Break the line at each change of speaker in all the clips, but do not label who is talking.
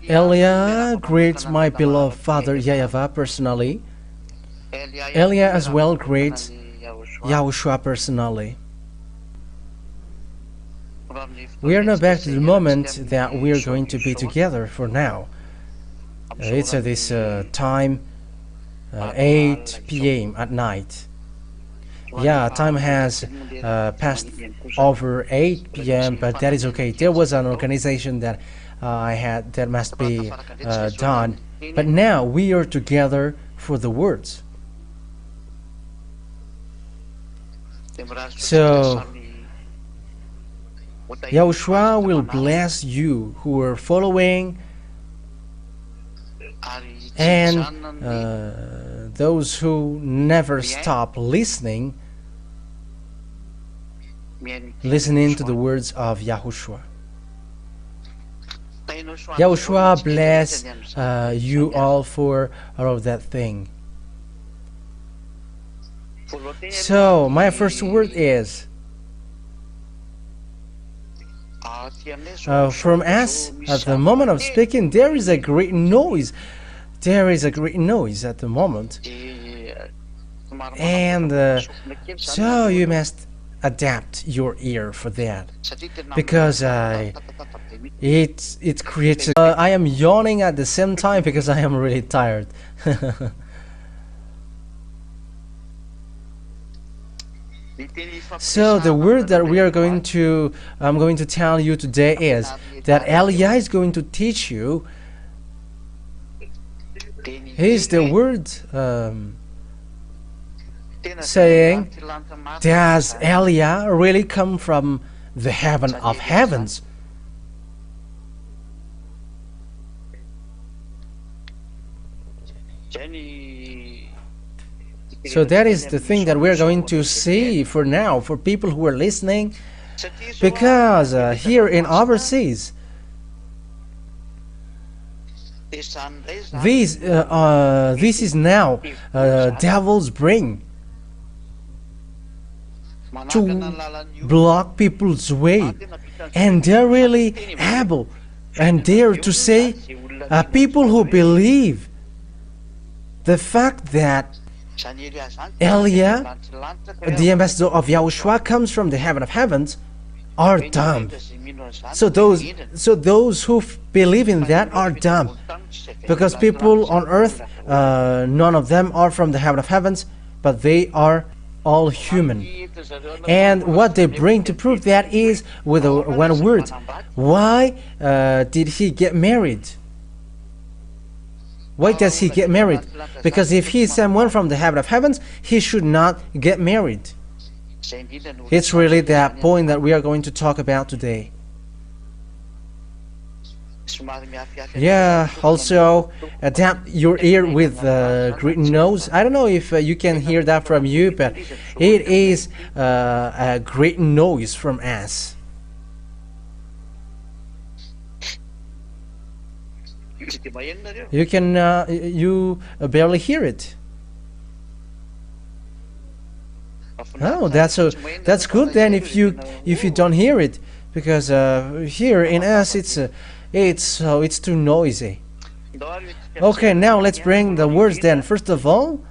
Elia greets my beloved father YAHVAH personally. Elia as well greets YAHOSHUAH personally. We are now back to the moment that we are going to be together for now. It's at this time 8 p.m. at night. Yeah, time has passed over 8 p.m. but that is okay. There was an organization that I had that must be done, but now we are together for the words. So YAHOSHUAH will bless you who are following, and those who never stop listening to the words of YAHOSHUAH. YAHOSHUAH bless you all for all of that thing. So my first word is from us. At the moment of speaking, there is a great noise. There is a great noise at the moment, and so you must adapt your ear for that, because it creates I am yawning at the same time because I am really tired. So the word that I'm going to tell you today is that Elia is going to teach you. Here's the word saying, does Elia really come from the heaven of heavens? So that is the thing that we're going to see for now, for people who are listening, because here in overseas, this is now devil's brain to block people's way, and they're really able and dare to say people who believe the fact that Elia, the ambassador of YAHOSHUAH, comes from the heaven of heavens, are dumb. So those who believe in that are dumb, because people on earth, none of them are from the heaven of heavens, but they are all human. And what they bring to prove that is with one word: why did he get married? Why does he get married? Because if he is someone from the heaven of heavens, he should not get married. It's really that point that we are going to talk about today. Yeah, also adapt your ear with great nose. I don't know if you can hear that from you, but it is a great noise from us. You can you barely hear it. Oh, that's good then if you don't hear it, because here in us it's too noisy. Okay, now let's bring the words then. First of all,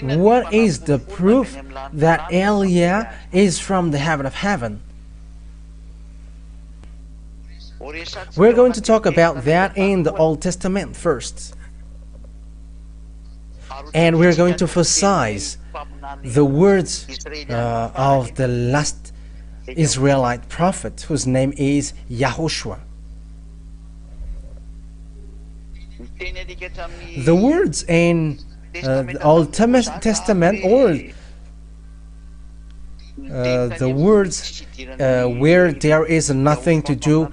what is the proof that Elia is from the heaven of heaven? We're going to talk about that in the Old Testament first. And we're going to emphasize the words of the last Israelite prophet, whose name is YAHOSHUAH. The words in the Old Testament, or the words where there is nothing to do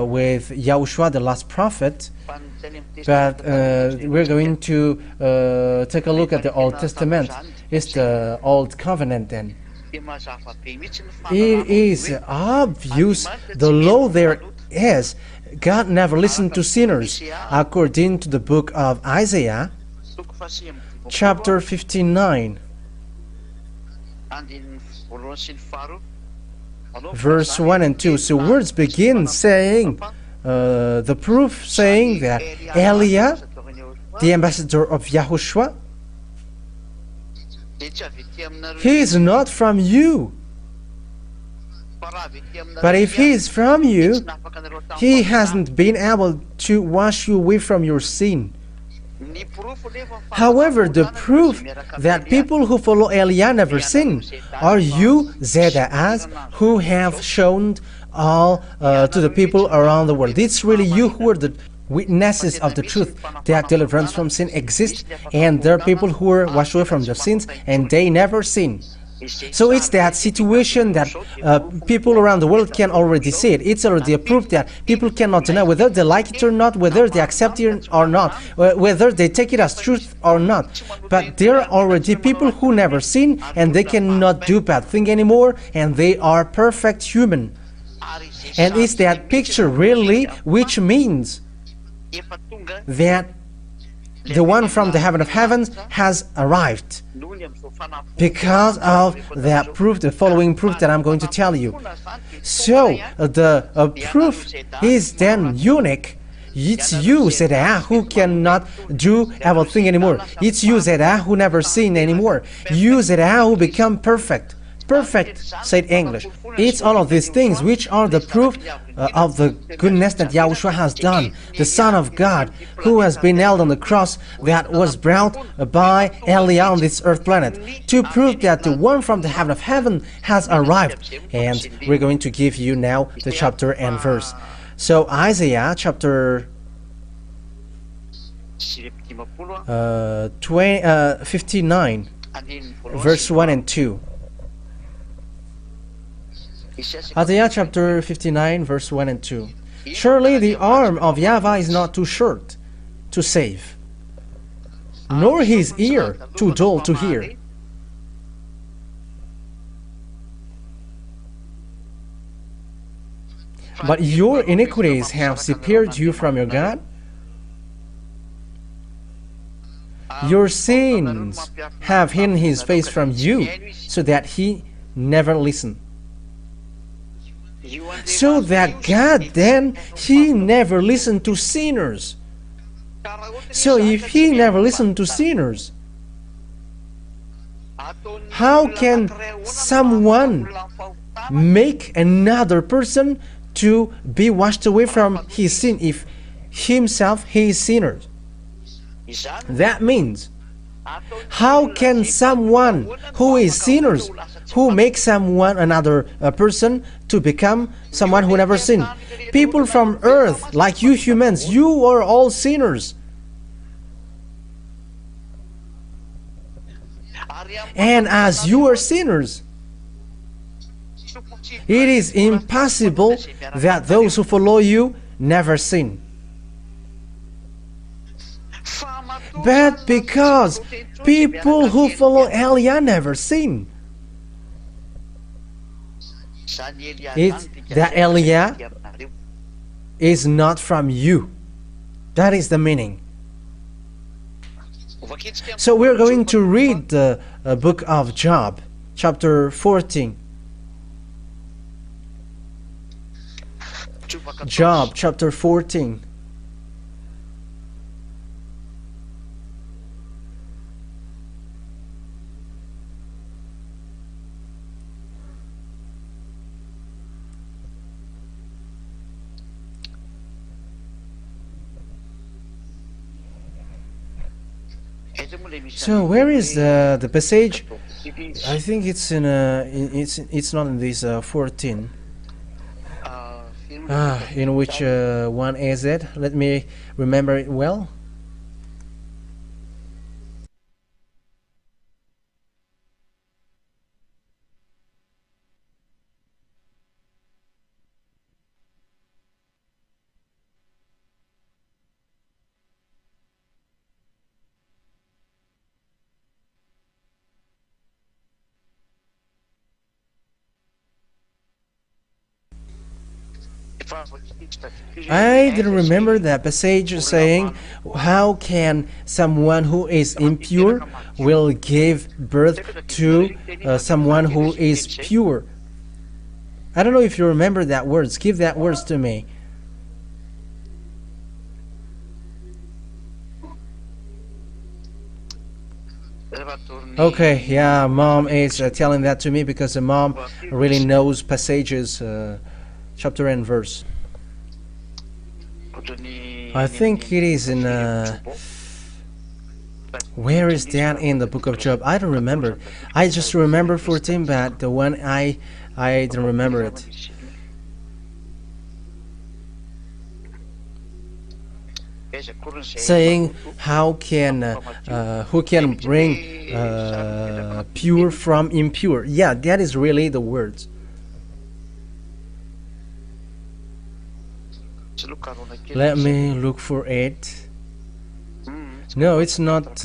with YAHOSHUAH, the last prophet, but we're going to take a look at the Old Testament. It's the Old Covenant then. It is obvious the law there is. God never listened to sinners, according to the book of Isaiah, chapter 59. verse 1 and 2. So words begin saying, the proof saying that Eliah, the ambassador of YAHOSHUAH, he is not from you. But if he is from you, he hasn't been able to wash you away from your sin. However, the proof that people who follow Eliah never sin are you, Zeda'as, who have shown all to the people around the world. It's really you who are the witnesses of the truth that deliverance from sin exists, and there are people who are washed away from their sins and they never sin. So it's that situation that people around the world can already see it. It's already a proof that people cannot deny, whether they like it or not, whether they accept it or not, whether they take it as truth or not. But there are already people who never sin, and they cannot do bad thing anymore, and they are perfect human. And it's that picture really which means that the one from the heaven of heavens has arrived, because of that proof, the following proof that I'm going to tell you. So the proof is then unique. It's you, Zeda'ah, who cannot do everything anymore. It's you, Zeda'ah, who never sin anymore. You, Zeda'ah, who become perfect. Perfect, said English. It's all of these things which are the proof of the goodness that Yahushua has done, the Son of God, who has been nailed on the cross that was brought by Eliah on this earth planet, to prove that the one from the heaven of heaven has arrived. And we're going to give you now the chapter and verse. So Isaiah chapter 59, verse 1 and 2. Isaiah chapter 59, verse 1 and 2. Surely the arm of YAHVAH is not too short to save, nor his ear too dull to hear. But your iniquities have separated you from your God. Your sins have hidden his face from you, so that he never listened. So that God then, he never listened to sinners. So if he never listened to sinners, how can someone make another person to be washed away from his sin if himself he is sinner? That means, how can someone who is sinners, who makes someone, another person, to become someone who never sinned? People from earth, like you humans, you are all sinners. And as you are sinners, it is impossible that those who follow you never sin. But because people who follow Eliah never sin, it's that Eliah is not from you. That is the meaning. So we're going to read the book of Job, chapter 14. Job, chapter 14. So where is the passage? I think it's in it's not in this 14. In which one is it? Let me remember it well. I didn't remember that passage saying, how can someone who is impure will give birth to someone who is pure? I don't know if you remember that words. Give that words to me. Okay, yeah, mom is telling that to me because the mom really knows passages, chapter and verse. I think it is in where is that in the book of Job? I don't remember. I just remember 14, but the one I don't remember it. Saying who can bring pure from impure? Yeah, that is really the words. Let me look for it. No, it's not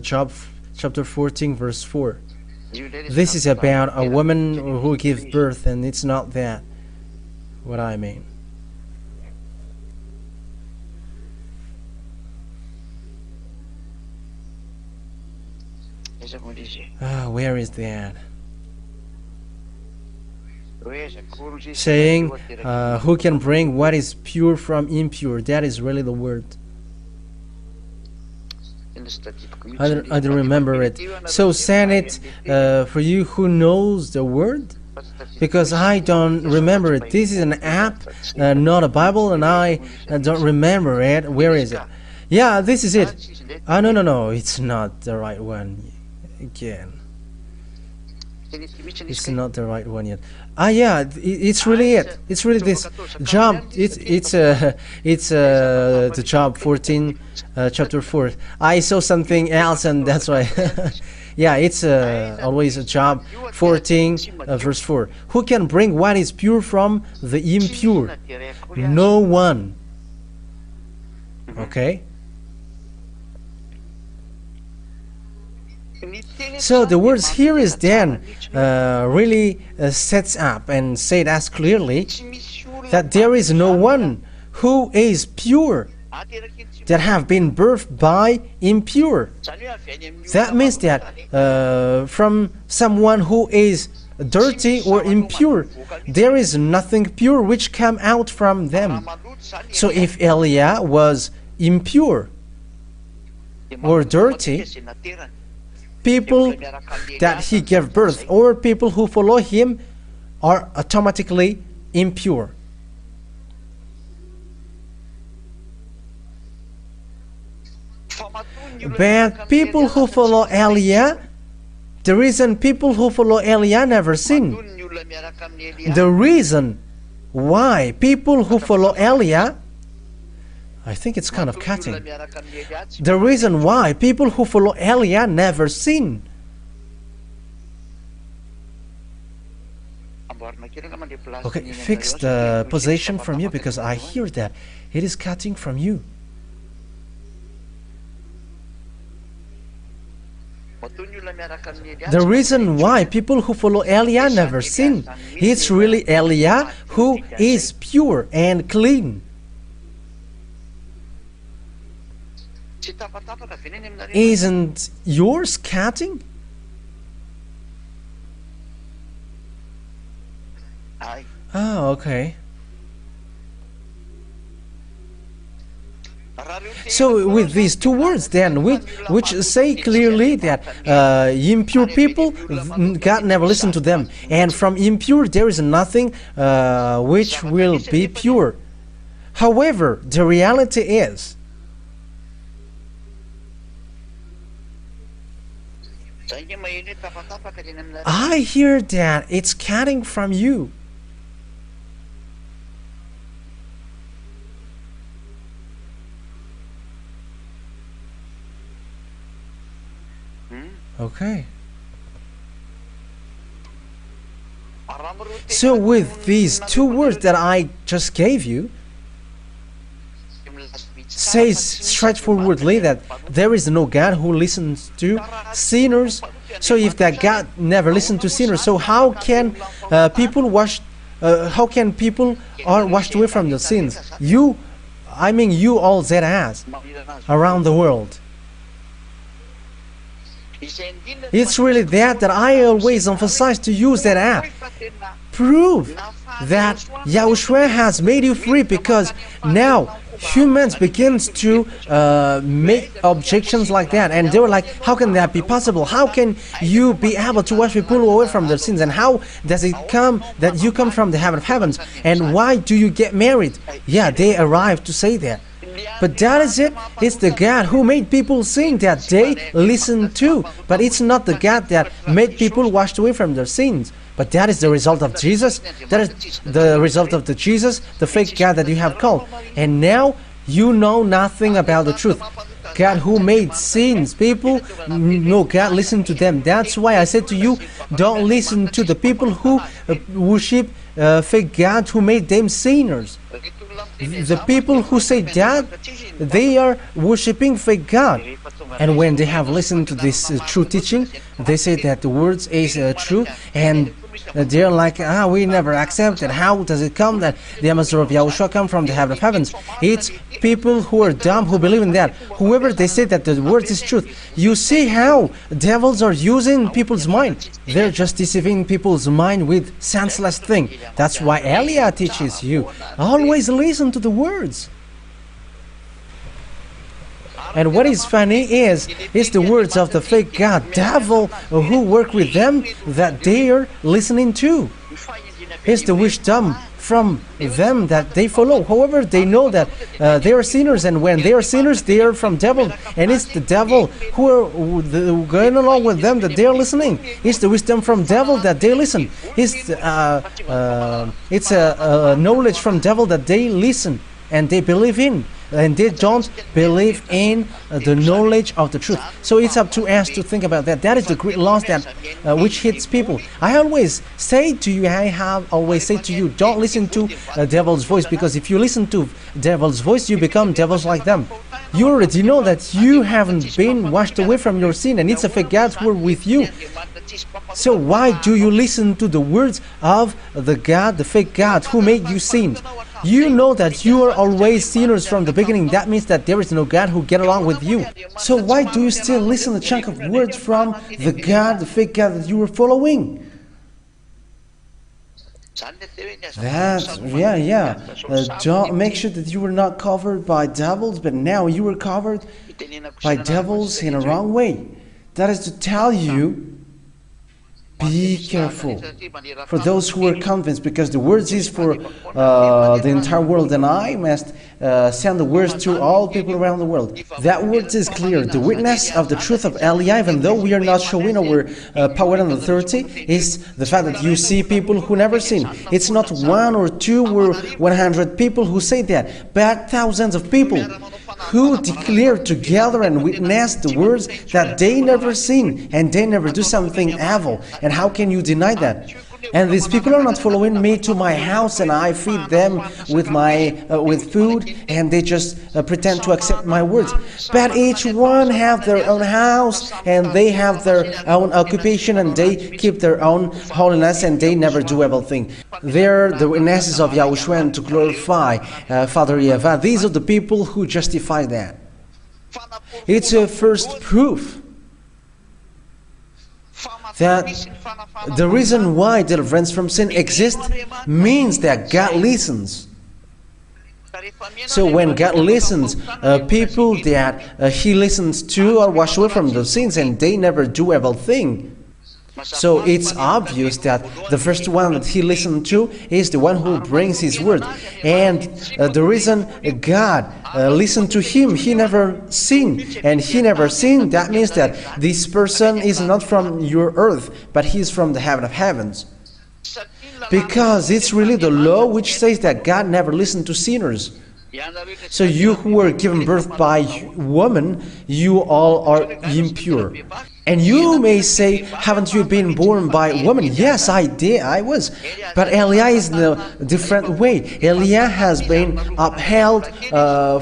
Job chapter 14 verse 4. This is about a woman who gives birth, and it's not that what I mean. Where is that? Saying who can bring what is pure from impure? That is really the word. I don't remember it. So send it for you who knows the word, because I don't remember it. This is an app, not a Bible, and I don't remember it. Where is it? Yeah, this is it. No, it's not the right one. Again, it's not the right one yet. Yeah, it's really it. It's really this Job. It's the Job 14 chapter 4. I saw something else, and that's why. Yeah, it's always a Job 14 verse 4. Who can bring what is pure from the impure? No one. Okay. So the words here is then really sets up and said as clearly that there is no one who is pure that have been birthed by impure. That means that from someone who is dirty or impure, there is nothing pure which come out from them. So if Eliah was impure or dirty, people that he gave birth or people who follow him are automatically impure. But people who follow Eliah, the reason people who follow Eliah never sin. The reason why people who follow Eliah, I think it's kind of cutting. The reason why people who follow Eliah never sin. Okay, fix the position from you, because I hear that it is cutting from you. The reason why people who follow Eliah never sin, it's really Eliah who is pure and clean. Isn't yours cutting? Oh, okay. So with these two words then, which say clearly that impure people, God never listened to them, and from impure there is nothing which will be pure. However, the reality is, I hear that it's cutting from you. Okay. So with these two words that I just gave you, says straightforwardly that there is no God who listens to sinners. So if that God never listened to sinners, so how can people are washed away from the sins? You all that has around the world. It's really that I always emphasize to use that app. Prove that Yahushua has made you free, because now humans begins to make objections like that, and they were like, how can that be possible? How can you be able to wash people away from their sins? And how does it come that you come from the heaven of heavens? And why do you get married? Yeah, they arrived to say that. But that is it. It's the God who made people sin that they listen to. But it's not the God that made people washed away from their sins. But that is the result of Jesus. That is the result of the Jesus, the fake God that you have called. And now you know nothing about the truth. God who made sins, people, no, God listen to them. That's why I said to you, don't listen to the people who worship fake God who made them sinners. The people who say that, they are worshipping fake God. And when they have listened to this true teaching, they say that the words is true, and they're like, we never accept it. How does it come that the ambassador of Yahushua come from the heaven of heavens? It's people who are dumb who believe in that. Whoever they say that the words is truth. You see how devils are using people's mind. They're just deceiving people's mind with senseless thing. That's why Elia teaches you, always listen to the words. And what is funny is the words of the fake God, devil, who work with them, that they are listening to. It's the wisdom from them that they follow. However, they know that they are sinners, and when they are sinners, they are from devil. And it's the devil who are going along with them that they are listening. It's the wisdom from devil that they listen. It's a knowledge from devil that they listen and they believe in. And they don't believe in the knowledge of the truth. So it's up to us to think about that. That is the great loss that which hits people. I always say to you, I have always said to you, don't listen to the devil's voice, because if you listen to devil's voice, you become devils like them. You already know that you haven't been washed away from your sin, and it's a fake God who are with you. So why do you listen to the words of the God, the fake God who made you sin? You know that you are always sinners from the beginning. That means that there is no God who get along with you. So why do you still listen to a chunk of words from the God, the fake God that you were following? Don't make sure that you were not covered by devils, but now you were covered by devils in a wrong way. That is to tell you, be careful for those who are convinced, because the words is for the entire world, and I must send the words to all people around the world. That word is clear. The witness of the truth of Elia, even though we are not showing our power and authority, is the fact that you see people who never sin. It's not 1 or 2 or 100 people who say that, but thousands of people who declare together and witness the words that they never sin and they never do something evil. And how can you deny that? And these people are not following me to my house, and I feed them with with food, and they just pretend to accept my words. But each one have their own house, and they have their own occupation, and they keep their own holiness, and they never do evil thing. They're the witnesses of Yahushua, and to glorify Father YAHVAH. These are the people who justify that. It's a first proof that the reason why deliverance from sin exists means that God listens. So when God listens, people that He listens to are washed away from those sins, and they never do evil thing. So it's obvious that the first one that He listened to is the one who brings His word. And the reason God listened to him, he never sinned. And he never sinned, that means that this person is not from your earth, but he is from the heaven of heavens. Because it's really the law which says that God never listened to sinners. So you who were given birth by woman, you all are impure. And you may say, haven't you been born by a woman? Yes, I did, I was. But Elia is in a different way. Elia has been upheld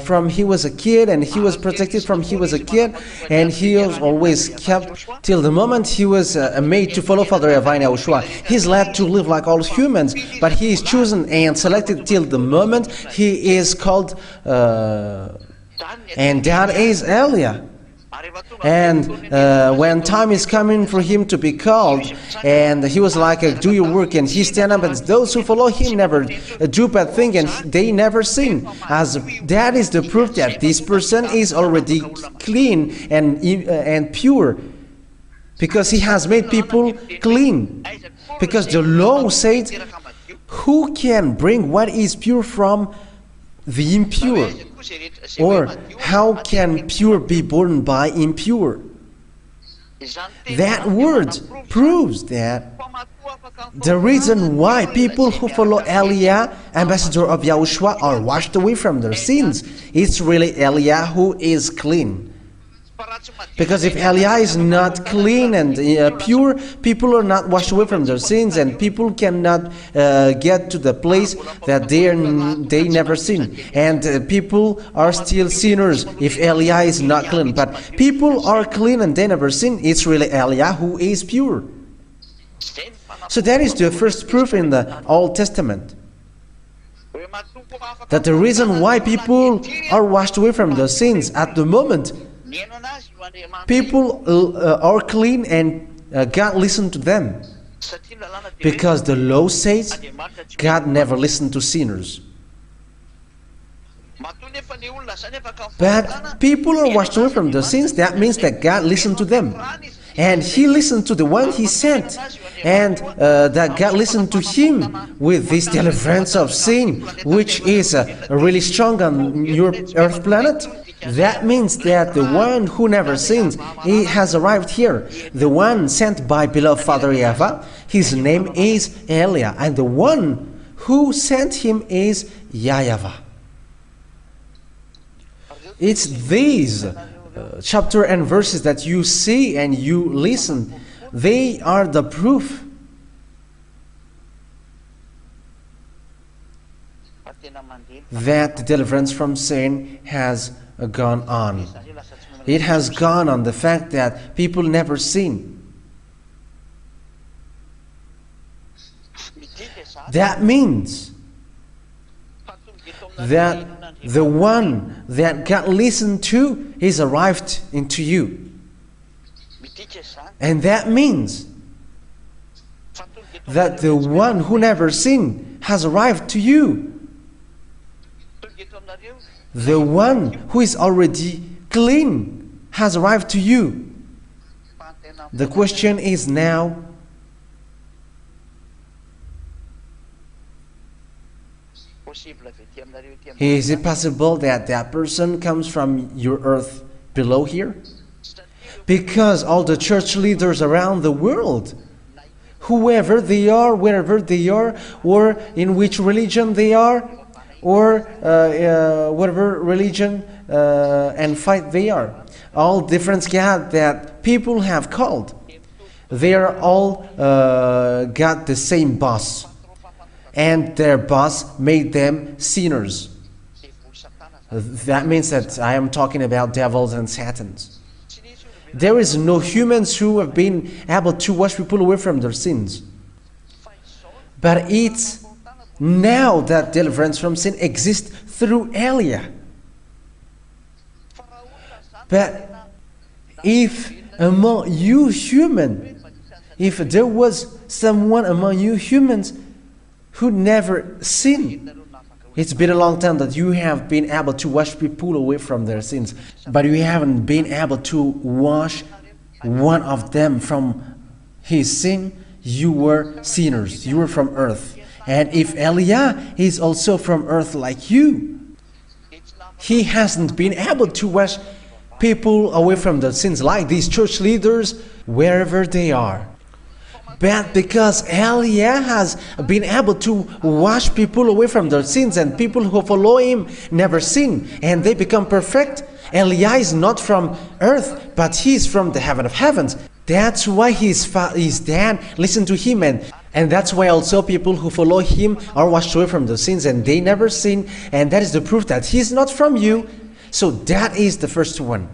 from he was a kid, and he was protected from he was a kid, and he was always kept till the moment he was made to follow Father YAHVAH and YAHOSHUAH. He's led to live like all humans, but he is chosen and selected till the moment he is called, and that is Elia. And when time is coming for him to be called, and he was like, do your work, and he stand up, and those who follow him never do bad thing, and they never sin. As that is the proof that this person is already clean and pure, because he has made people clean. Because the law says, who can bring what is pure from the impure? Or how can pure be born by impure? That word proves that the reason why people who follow Eliah, ambassador of Yahushua, are washed away from their sins, it's really Eliah who is clean. Because if Eliah is not clean and pure, people are not washed away from their sins, and people cannot get to the place that they never sin. And people are still sinners if Eliah is not clean. But people are clean and they never sin. It's really Eliah who is pure. So that is the first proof in the Old Testament, that the reason why people are washed away from their sins at the moment, people are clean and God listened to them. Because the law says God never listened to sinners. But people are washed away from their sins. That means that God listened to them. And He listened to the one He sent. And that God listened to him with this deliverance of sin, which is really strong on your earth planet. That means that the one who never sins, he has arrived here. The one sent by beloved Father YAHVAH, his name is Eliah. And the one who sent him is YAHVAH. It's these chapter and verses that you see and you listen. They are the proof that the deliverance from sin has gone on. It has gone on the fact that people never sin. That means that the one that God listened to is arrived into you. And that means that the one who never sinned has arrived to you. The one who is already clean has arrived to you. The question is now, is it possible that that person comes from your earth below here? Because all the church leaders around the world, whoever they are, wherever they are, or in which religion they are, or whatever religion and fight they are, all different God that people have called, they are all got the same boss, and their boss made them sinners. That means that I am talking about devils and satans. There is no humans who have been able to wash people away from their sins. But it's now that deliverance from sin exists through Eliah. But if among you human, if there was someone among you humans who never sinned, it's been a long time that you have been able to wash people away from their sins, but you haven't been able to wash one of them from his sin. You were sinners. You were from earth. And if Eliah is also from earth like you, he hasn't been able to wash people away from their sins like these church leaders wherever they are. But because Eliah has been able to wash people away from their sins, and people who follow him never sin, and they become perfect, Eliah is not from earth, but he is from the heaven of heavens. That's why his dad listened to him, and that's why also people who follow him are washed away from their sins, and they never sin, and that is the proof that he is not from you. So that is the first one.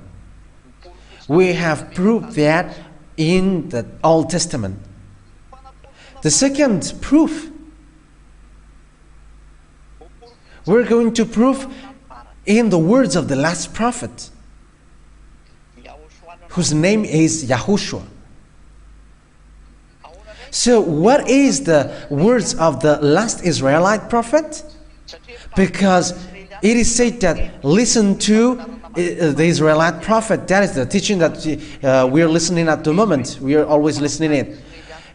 We have proved that in the Old Testament. The second proof, we're going to prove in the words of the last prophet. whose name is YAHOSHUAH. So what is the words of the last Israelite prophet? Because it is said that listen to the Israelite prophet. That is the teaching that we are listening at the moment. We are always listening it.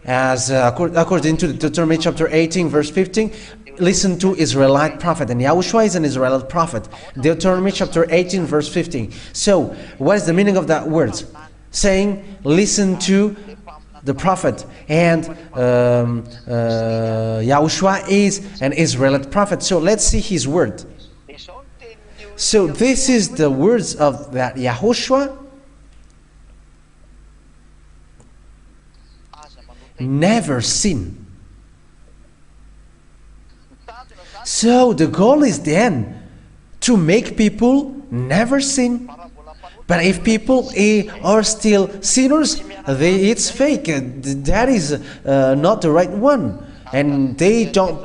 As according to Deuteronomy chapter 18 verse 15, listen to Israelite prophet, and YAHOSHUAH is an Israelite prophet. Deuteronomy chapter 18 verse 15. So what is the meaning of that words? Saying listen to the prophet, and YAHOSHUAH is an Israelite prophet. So let's see his word. So this is the words of that YAHOSHUAH. Never sin. So the goal is then to make people never sin. But if people are still sinners, it's fake. That is not the right one, and they don't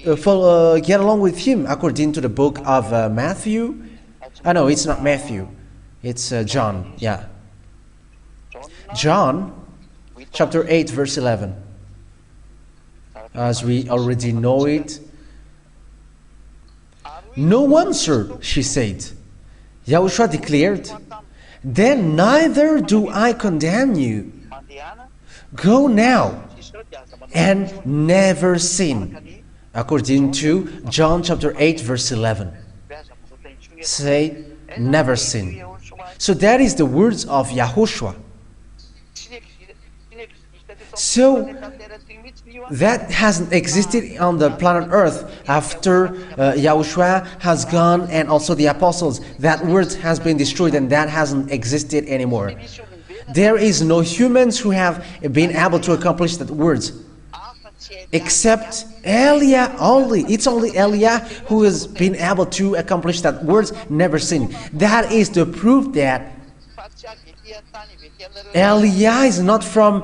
get along with him, according to the book of Matthew. No, it's not Matthew. It's John. Yeah, John, chapter 8, verse 11. As we already know it. No answer, she said. YAHOSHUAH declared, then neither do I condemn you. Go now and never sin. According to John chapter 8 verse 11. Say, never sin. So that is the words of YAHOSHUAH. So that hasn't existed on the planet Earth after YAHOSHUAH has gone, and also the apostles. That word has been destroyed, and that hasn't existed anymore. There is no humans who have been able to accomplish that words, except Eliah only. It's only Eliah who has been able to accomplish that words, never sin. That is the proof that Eliah is not from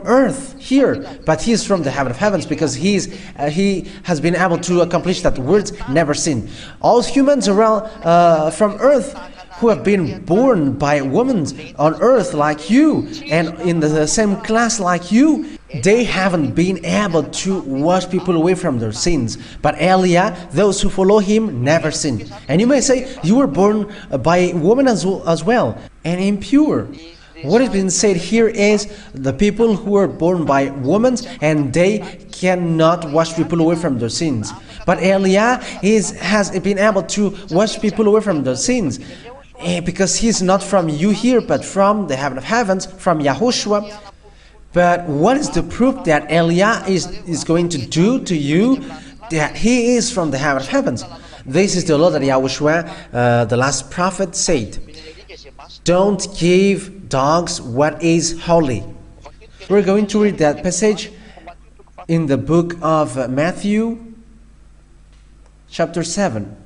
earth here, but he is from the heaven of heavens, because he has been able to accomplish that words, never sin. All humans around from earth who have been born by women on earth like you, and in the same class like you, they haven't been able to wash people away from their sins. But Eliah, those who follow him, never sin. And you may say, you were born by women as well, and impure. What has been said here is the people who are born by women, and they cannot wash people away from their sins. But Eliah has been able to wash people away from their sins, because he's not from you here, but from the heaven of heavens, from YAHOSHUAH. But what is the proof that Eliah is going to do to you, that he is from the heaven of heavens? This is the law that YAHOSHUAH, the last prophet, said. Don't give dogs what is holy. We're going to read that passage in the book of Matthew, chapter 7.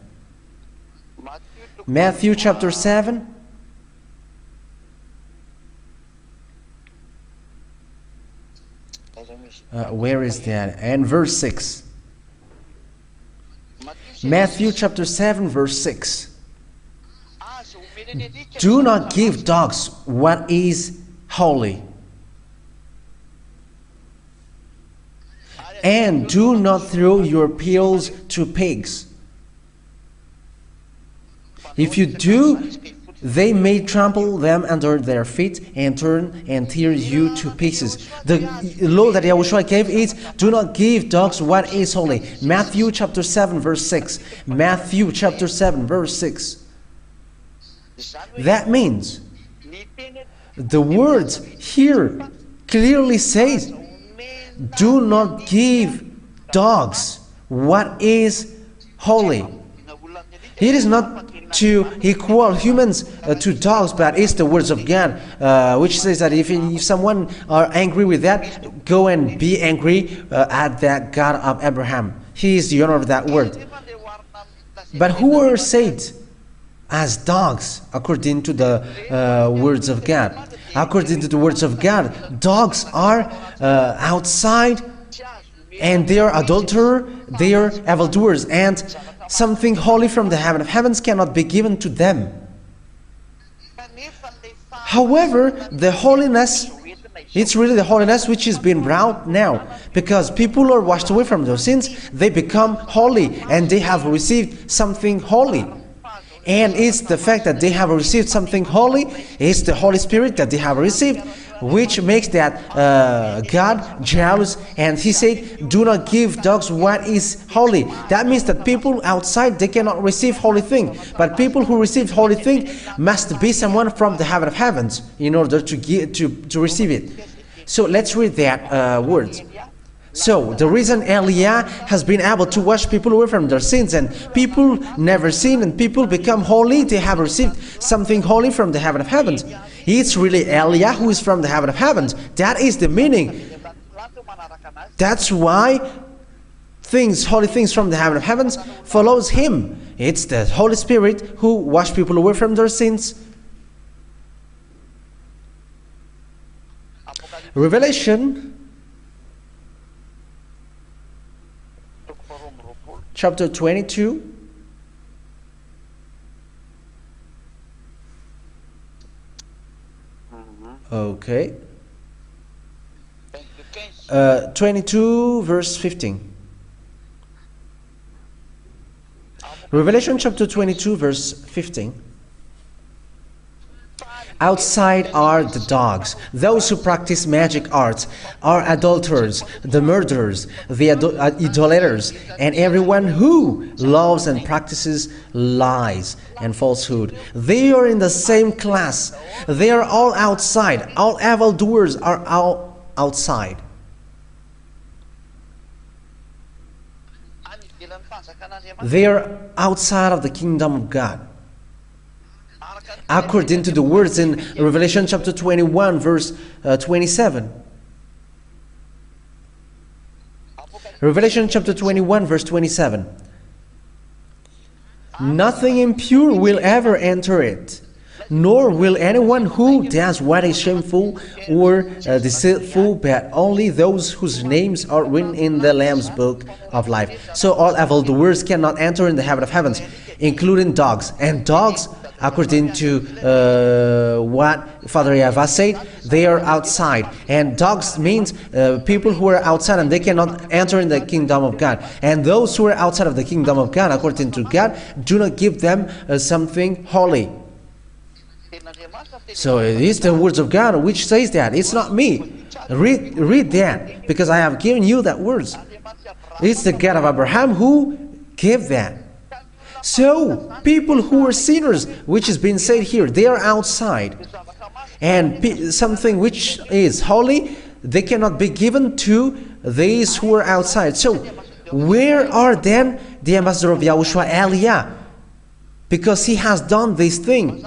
Matthew chapter 7. Where is that? And verse 6. Matthew chapter 7 verse 6. Do not give dogs what is holy, and do not throw your pearls to pigs. If you do, they may trample them under their feet and turn and tear you to pieces. The law that YAHOSHUAH gave is, do not give dogs what is holy. Matthew chapter 7 verse 6. Matthew chapter 7 verse 6. That means the words here clearly says, do not give dogs what is holy. It is not to equal humans to dogs, but it's the words of God, which says that if someone are angry with that, go and be angry at that God of Abraham. He is the owner of that word. But who are saved as dogs according to the words of God? According to the words of God, dogs are outside, and they are adulterers, they are evildoers, and something holy from the heaven of heavens cannot be given to them. However, the holiness, it's really the holiness which is being brought now, because people are washed away from their sins, they become holy, and they have received something holy. And it's the fact that they have received something holy, it's the Holy Spirit that they have received, which makes that God jealous. And he said, do not give dogs what is holy. That means that people outside, they cannot receive holy thing, but people who receive holy thing must be someone from the heaven of heavens in order to receive it. So let's read that words. So the reason YAH has been able to wash people away from their sins, and people never sin, and people become holy, they have received something holy from the heaven of heavens. It's really YAH who is from the heaven of heavens. That is the meaning. That's why holy things from the heaven of heavens follows him. It's the Holy Spirit who washes people away from their sins. Revelation chapter 22. Okay. 22 verse 15. Revelation chapter 22 verse 15. Outside are the dogs, those who practice magic arts, are adulterers, the murderers, the idolaters, and everyone who loves and practices lies and falsehood. They are in the same class. They are all outside. All evildoers are all outside. They are outside of the kingdom of God, according to the words in Revelation chapter 21 verse 27. Revelation chapter 21 verse 27. Nothing impure will ever enter it, nor will anyone who does what is shameful or deceitful, but only those whose names are written in the Lamb's book of life. So all evildoers cannot enter in the heaven of heavens, including dogs. And dogs, according to what Father YAHVAH said, they are outside. And dogs means people who are outside and they cannot enter in the kingdom of God. And those who are outside of the kingdom of God, according to God, do not give them something holy. So it is the words of God which says that. It's not me. Read that, because I have given you that words. It's the God of Abraham who gave that. So people who are sinners, which is being said here, they are outside. And something which is holy, they cannot be given to these who are outside. So where are then the ambassador of YAHOSHUAH, YAH? Because he has done this thing.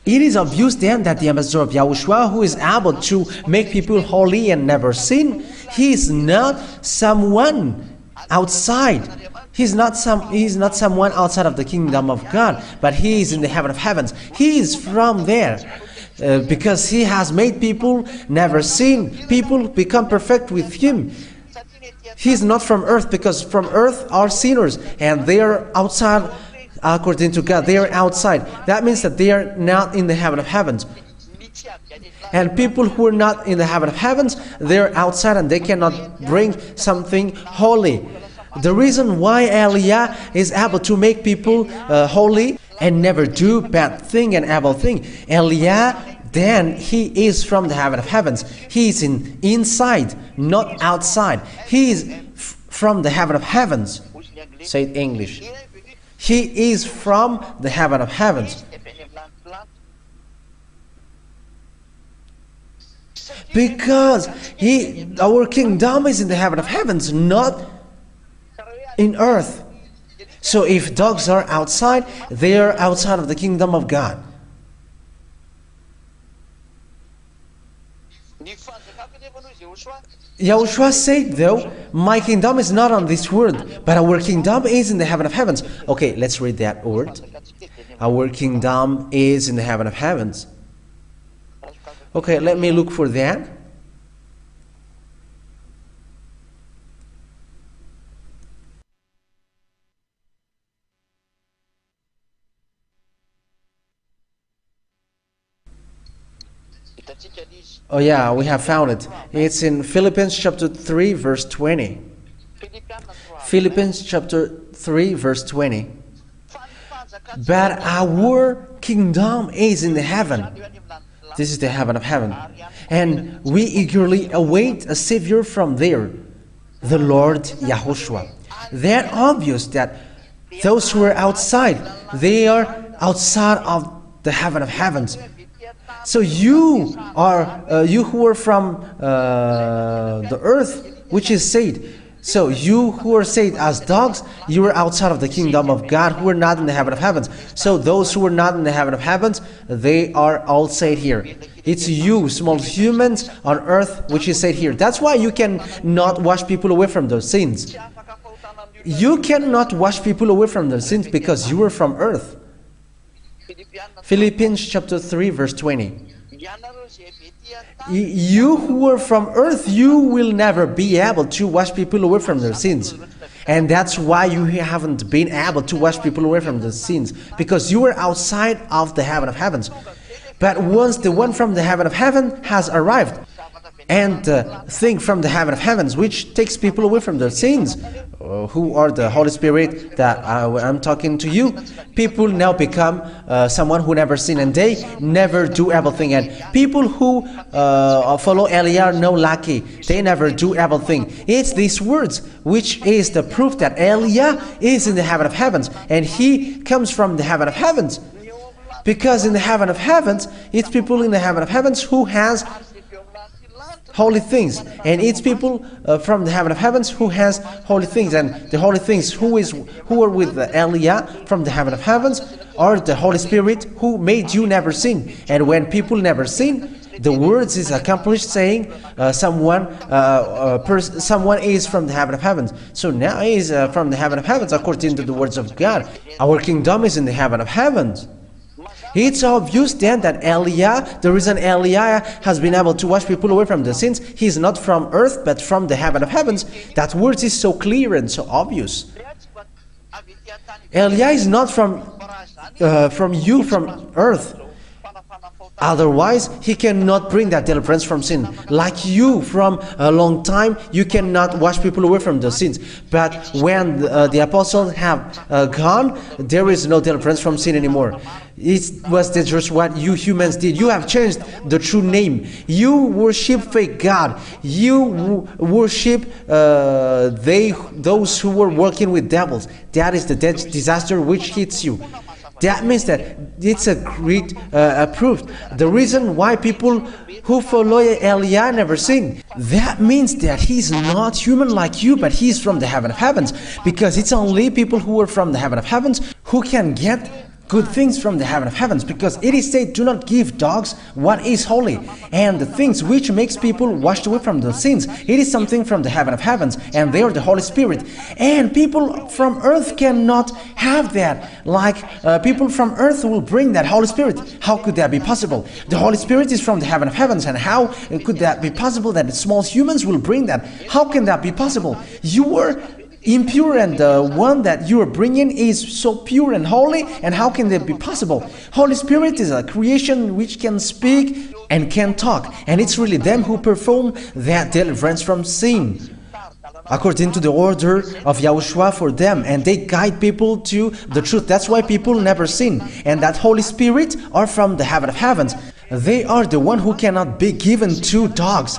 It is obvious then that the ambassador of YAHOSHUAH, who is able to make people holy and never sin, he is not someone outside. He's not someone outside of the kingdom of God, but he is in the heaven of heavens. He is from there, because he has made people never sin. People become perfect with him. He is not from earth, because from earth are sinners, and they are outside. According to God, they are outside. That means that they are not in the heaven of heavens. And people who are not in the heaven of heavens, they are outside and they cannot bring something holy. The reason why YAH is able to make people holy and never do bad thing and evil thing, YAH, then he is from the heaven of heavens. He is inside, not outside. He is from the heaven of heavens. Say it in English. He is from the heaven of heavens. Because our kingdom is in the heaven of heavens, not in earth. So if dogs are outside, they are outside of the kingdom of God. YAHOSHUAH said, though, my kingdom is not on this world, but our kingdom is in the heaven of heavens. Okay, let's read that word. Our kingdom is in the heaven of heavens. Okay, let me look for that. Oh yeah, we have found it. It's in Philippians chapter 3 verse 20. Philippians chapter 3 verse 20. But our kingdom is in the heaven. This is the heaven of heaven. And we eagerly await a Savior from there, the Lord YAHOSHUAH. They're obvious that those who are outside, they are outside of the heaven of heavens. So you who are from the earth, which is saved. So you who are saved as dogs, you are outside of the kingdom of God, who are not in the heaven of heavens. So those who are not in the heaven of heavens, they are all saved here. It's you, small humans on earth, which is saved here. That's why you cannot wash people away from their sins. You cannot wash people away from their sins because you are from earth. Philippians chapter 3 verse 20. You who are from earth, you will never be able to wash people away from their sins. And that's why you haven't been able to wash people away from their sins, because you are outside of the heaven of heavens. But once the one from the heaven of heaven has arrived, and the thing from the heaven of heavens, which takes people away from their sins, who are the Holy Spirit that I'm talking to you, people now become someone who never sin, and they never do evil thing. And people who follow Eliah are no lucky. They never do evil thing. It's these words which is the proof that Eliah is in the heaven of heavens, and he comes from the heaven of heavens. Because in the heaven of heavens, it's people in the heaven of heavens who has holy things, and it's people from the heaven of heavens who has holy things. And the holy things who are with the Eliah from the heaven of heavens are the Holy Spirit who made you never sin. And when people never sin, the words is accomplished, saying someone is from the heaven of heavens. So now he is from the heaven of heavens according to the words of God. Our kingdom is in the heaven of heavens. It's obvious then that Eliah, the reason Eliah has been able to wash people away from the sins, he's not from earth but from the heaven of heavens. That word is so clear and so obvious. Eliah is not from earth. Otherwise, he cannot bring that deliverance from sin. Like you, from a long time, you cannot wash people away from the sins. But when the apostles have gone, there is no deliverance from sin anymore. It was dangerous what you humans did. You have changed the true name. You worship fake God. You worship those who were working with devils. That is the disaster which hits you. That means that it's a great proof. The reason why people who follow Eliah never sin, that means that he's not human like you, but he's from the heaven of heavens. Because it's only people who are from the heaven of heavens who can get good things from the heaven of heavens, because it is said, do not give dogs what is holy. And the things which makes people washed away from their sins, it is something from the heaven of heavens, and they are the Holy Spirit. And people from earth cannot have that. Like people from earth will bring that Holy Spirit. How could that be possible? The Holy Spirit is from the heaven of heavens, and how could that be possible that the small humans will bring that? How can that be possible? You are impure, and the one that you are bringing is so pure and holy, and how can that be possible? Holy Spirit is a creation which can speak and can talk, and it's really them who perform that deliverance from sin according to the order of YAHOSHUAH for them, and they guide people to the truth. That's why people never sin, and that Holy Spirit are from the heaven of heavens. They are the one who cannot be given to dogs.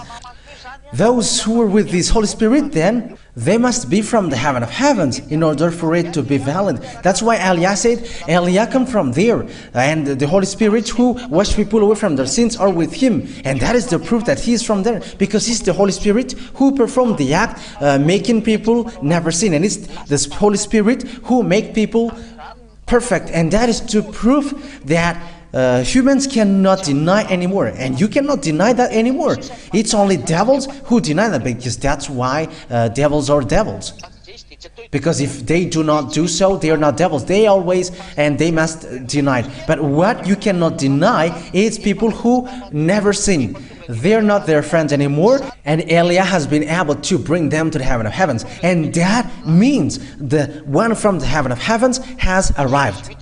Those who are with this Holy Spirit, then, they must be from the heaven of heavens in order for it to be valid. That's why Eliah said, Eliah come from there, and the Holy Spirit who washed people away from their sins are with him. And that is the proof that he is from there, because he's the Holy Spirit who performed the act, making people never sin. And it's this Holy Spirit who make people perfect. And that is to prove that humans cannot deny anymore, and you cannot deny that anymore. It's only devils who deny that, because that's why devils are devils. Because if they do not do so, they are not devils. They always, and they must deny it. But what you cannot deny is people who never sin. They're not their friends anymore, and Eliah has been able to bring them to the heaven of heavens. And that means the one from the heaven of heavens has arrived.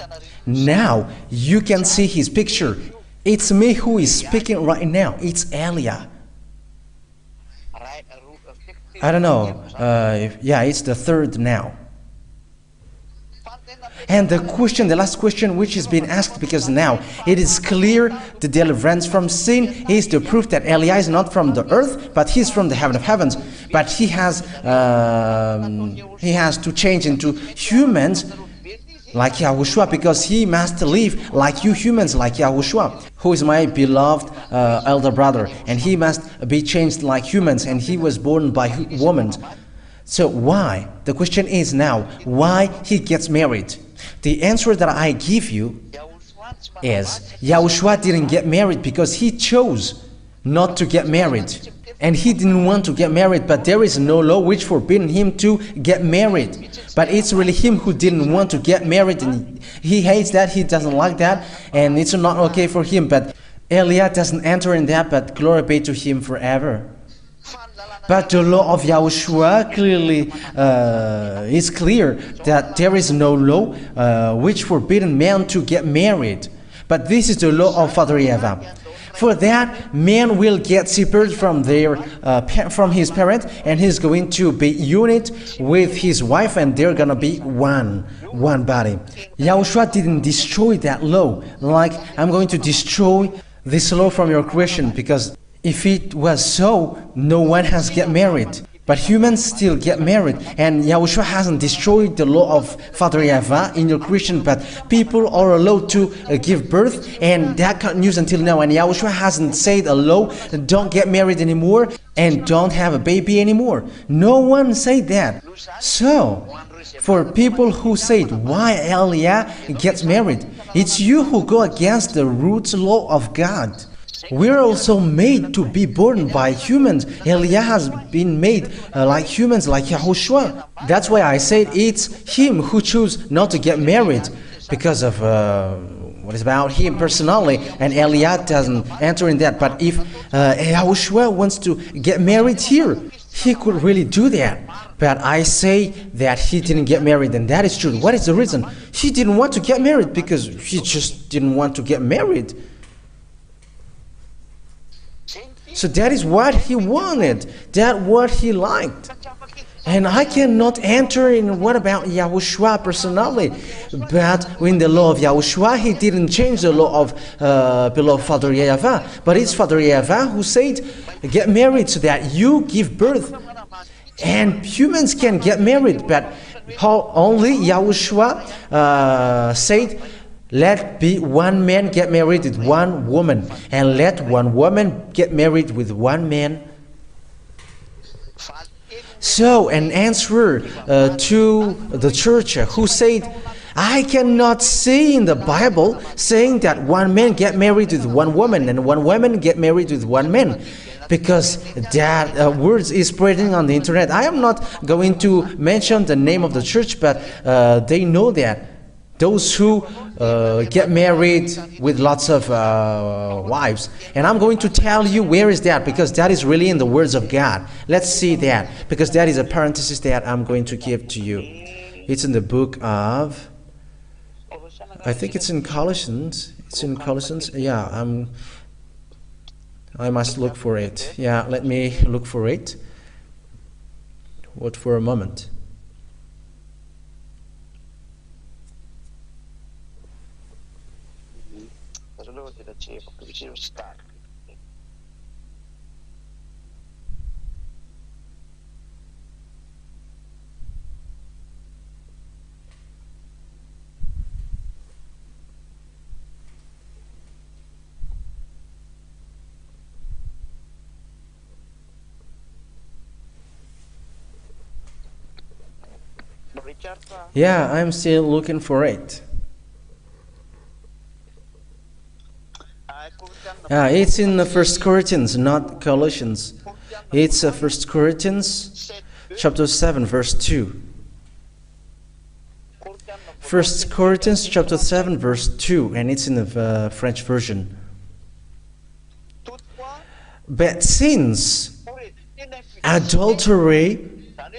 Now you can see his picture. It's me who is speaking right now. It's Elia. I don't know. Yeah, it's the third now. And the last question which is being asked, because now it is clear the deliverance from sin is the proof that Elia is not from the earth, but he's from the heaven of heavens. But he has to change into humans like YAHOSHUAH, because he must live like you humans, like YAHOSHUAH, who is my beloved elder brother, and he must be changed like humans, and he was born by women. So why? The question is now, why he gets married? The answer that I give you is YAHOSHUAH didn't get married because he chose not to get married. And he didn't want to get married, but there is no law which forbidden him to get married. But it's really him who didn't want to get married, and he hates that, he doesn't like that, and it's not okay for him. But Elia doesn't enter in that, but glory be to him forever. But the law of YAHOSHUAH clearly is clear that there is no law which forbidden man to get married. But this is the law of Father YAHVAH. For that, man will get separated from his parent, and he's going to be unit with his wife, and they're gonna be one body. YAHOSHUAH didn't destroy that law, like I'm going to destroy this law from your creation, because if it was so, no one has get married. But humans still get married, and YAHOSHUAH hasn't destroyed the law of Father YAHVAH in your creation, but people are allowed to give birth, and that continues until now. And YAHOSHUAH hasn't said a law, don't get married anymore and don't have a baby anymore. No one said that. So, for people who said why Elia gets married, it's you who go against the roots law of God. We're also made to be born by humans. Elia has been made like humans, like YAHOSHUAH. That's why I said it's him who chose not to get married, because of what is about him personally, and Elia doesn't enter in that. But if YAHOSHUAH wants to get married here, he could really do that. But I say that he didn't get married, and that is true. What is the reason? He didn't want to get married because he just didn't want to get married. So that is what he wanted, that's what he liked. And I cannot enter in what about YAHOSHUAH personally. But in the law of YAHOSHUAH, he didn't change the law of beloved Father YAHVAH. But it's Father YAHVAH who said, get married so that you give birth. And humans can get married, but how only YAHOSHUAH said, let be one man get married with one woman, and let one woman get married with one man. So an answer to the church who said, I cannot see in the Bible saying that one man get married with one woman and one woman get married with one man, because that words is spreading on the internet. I am not going to mention the name of the church, but they know that. Those who get married with lots of wives. And I'm going to tell you where is that, because that is really in the words of God. Let's see that, because that is a parenthesis that I'm going to give to you. It's in the book of, I think it's in Colossians. It's in Colossians. Yeah, I must look for it. Yeah, let me look for it. Wait for a moment. Yeah, I'm still looking for it. It's in the 1 Corinthians, not Colossians. It's 1 Corinthians chapter 7, verse 2. 1 Corinthians chapter 7, verse 2, and it's in the French version. But since adultery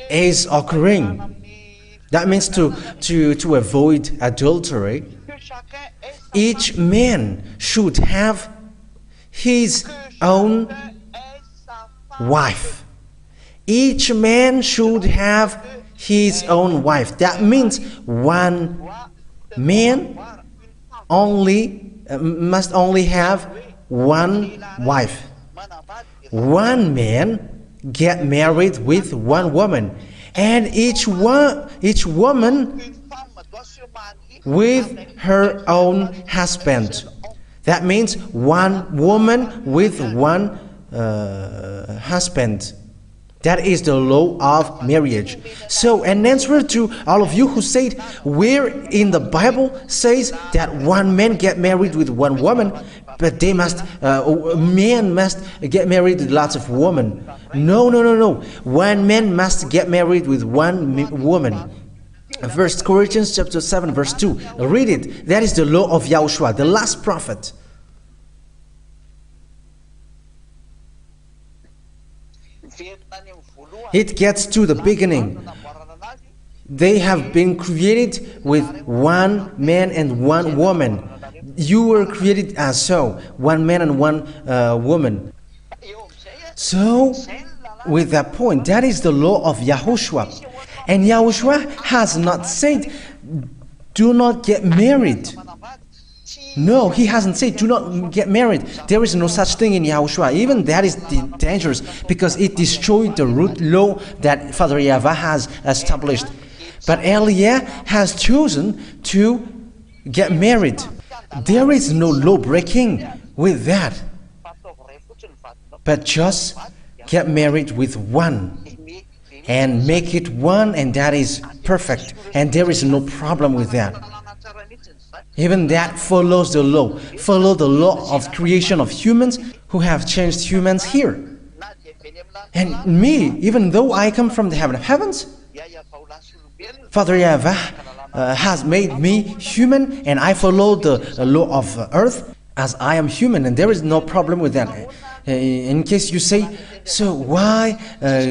is occurring, that means to avoid adultery, Each man should have his own wife. Each man should have his own wife. That means one man must only have one wife. One man get married with one woman, and each woman with her own husband. That means one woman with one husband. That is the law of marriage. So, an answer to all of you who said, where in the Bible says that one man get married with one woman, but men must get married with lots of women. No. One man must get married with one woman. 1 Corinthians chapter 7 verse 2. Read it. That is the law of YAHOSHUAH, the last prophet. It gets to the beginning. They have been created with one man and one woman. You were created as so, one man and one woman. So, with that point, that is the law of YAHOSHUAH. And YAHOSHUAH has not said, do not get married. No, he hasn't said, do not get married. There is no such thing in YAHOSHUAH. Even that is dangerous, because it destroyed the root law that Father YAHVAH has established. But YAH has chosen to get married. There is no law breaking with that. But just get married with one and make it one, and that is perfect. And there is no problem with that. Even that follows the law. Follow the law of creation of humans who have changed humans here. And me, even though I come from the heaven of heavens, Father YAHVAH has made me human, and I follow the law of earth as I am human, and there is no problem with that. In case you say, so why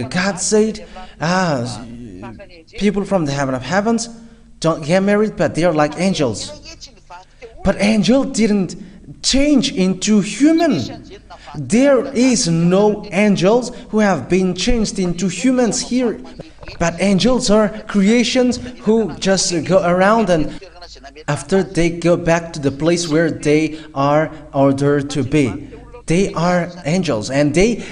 God said, people from the heaven of heavens don't get married, but they are like angels. But angel didn't change into human. There is no angels who have been changed into humans here. But angels are creations who just go around, and after they go back to the place where they are ordered to be. They are angels, and they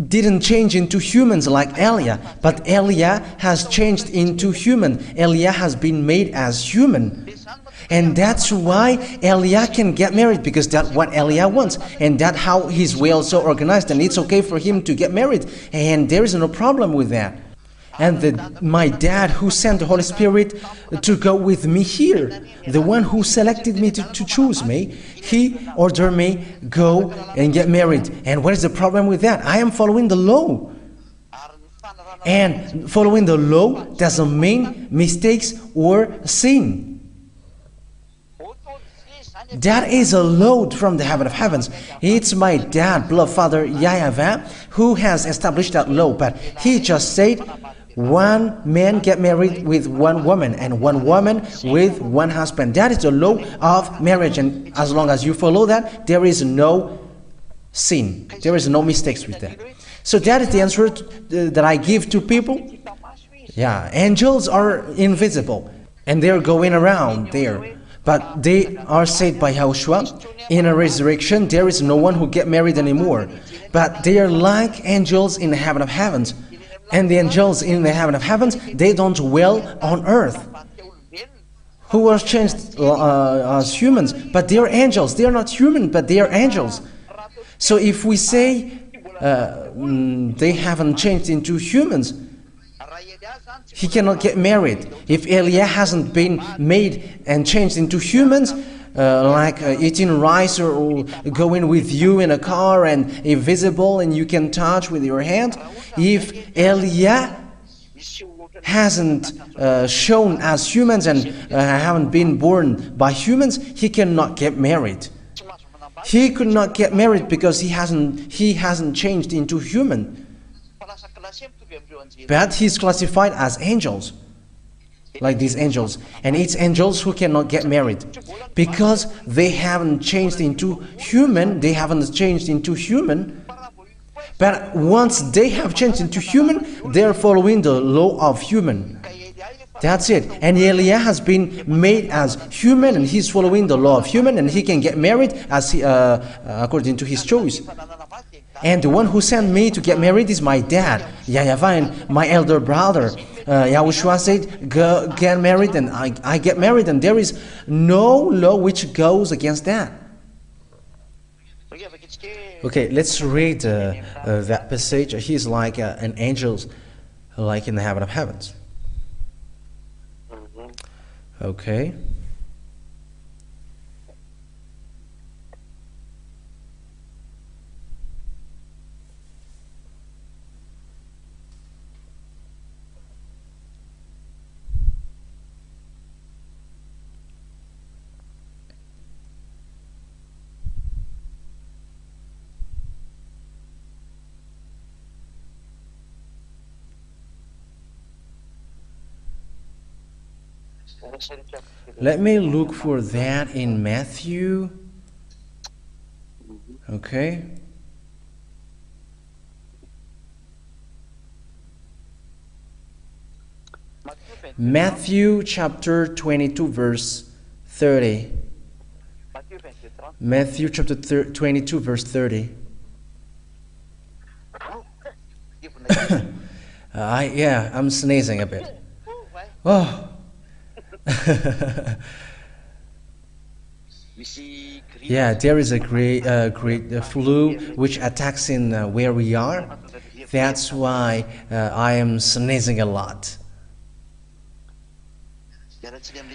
didn't change into humans like YAH, but YAH has changed into human. YAH has been made as human. And that's why YAH can get married, because that's what YAH wants. And that's how his way also organized, and it's okay for him to get married. And there is no problem with that. And my dad who sent the Holy Spirit to go with me here, the one who selected me to choose me, he ordered me, go and get married. And what is the problem with that? I am following the law. And following the law doesn't mean mistakes or sin. That is a load from the heaven of heavens. It's my dad, beloved Father YAHVAH, who has established that law. But he just said, one man get married with one woman, and one woman with one husband. That is the law of marriage, and as long as you follow that, there is no sin. There is no mistakes with that. So that is the answer that I give to people. Yeah, angels are invisible, and they are going around there. But they are said by YAHOSHUAH, in a resurrection, there is no one who get married anymore. But they are like angels in the heaven of heavens. And the angels in the heaven of heavens, they don't dwell on earth, who are changed as humans, but they are angels. They are not human, but they are angels. So if we say they haven't changed into humans, he cannot get married. If YAH hasn't been made and changed into humans, like eating rice or going with you in a car and invisible and you can touch with your hand, if YAH hasn't shown as humans and haven't been born by humans, he cannot get married. He could not get married because he hasn't changed into human. But he's classified as angels. like these angels. And it's angels who cannot get married because they haven't changed into human. They haven't changed into human. But once they have changed into human, they are following the law of human. That's it. And Eliah has been made as human, and he's following the law of human, and he can get married as according to his choice. And the one who sent me to get married is my dad, YAHVAH, and my elder brother. YAHOSHUAH said, go get married, and I get married, and there is no law which goes against that. Okay, let's read that passage. He's like an angel, like in the heaven of heavens. Okay. Let me look for that in Matthew. Okay. Matthew chapter 22 verse 30. Matthew chapter 22 verse 30. I'm sneezing a bit. Oh. Yeah, there is a great flu which attacks in where we are. That's why I am sneezing a lot.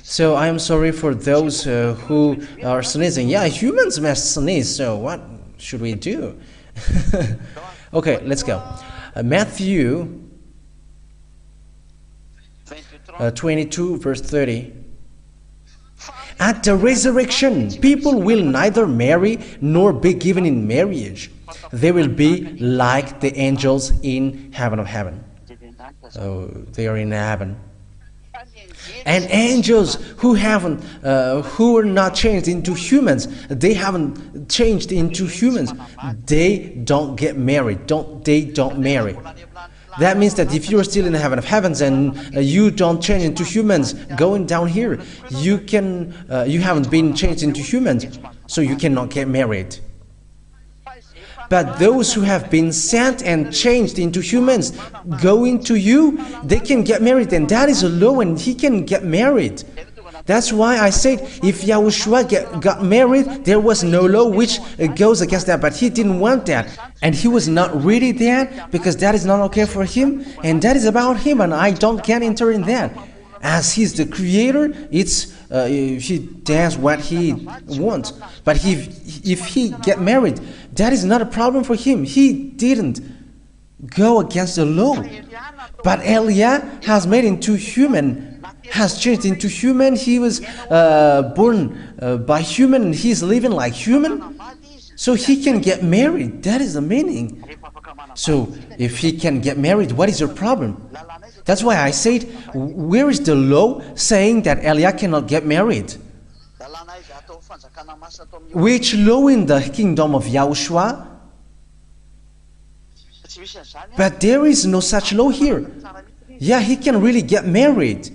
So I am sorry for those who are sneezing. Yeah, humans must sneeze, so what should we do? Okay, let's go. Matthew 22 verse 30. At the resurrection, people will neither marry nor be given in marriage. They will be like the angels in heaven of heaven. So they are in heaven. And angels who are not changed into humans, they haven't changed into humans. They don't get married. They don't marry. That means that if you're still in the heaven of heavens and you don't change into humans, going down here, you haven't been changed into humans, so you cannot get married. But those who have been sent and changed into humans, going to you, they can get married, and that is a law, and he can get married. That's why I said if YAHOSHUAH got married, there was no law which goes against that, but he didn't want that. And he was not really that, because that is not okay for him, and that is about him, and I don't get enter in that. As he's the creator, he does what he wants. But if he get married, that is not a problem for him. He didn't go against the law. But Eliah has made into human, has changed into human. He was born by human, and he's living like human. So he can get married. That is the meaning. So if he can get married, what is your problem? That's why I said, where is the law saying that Eliah cannot get married? Which law in the kingdom of YAHOSHUAH? But there is no such law here. Yeah, he can really get married.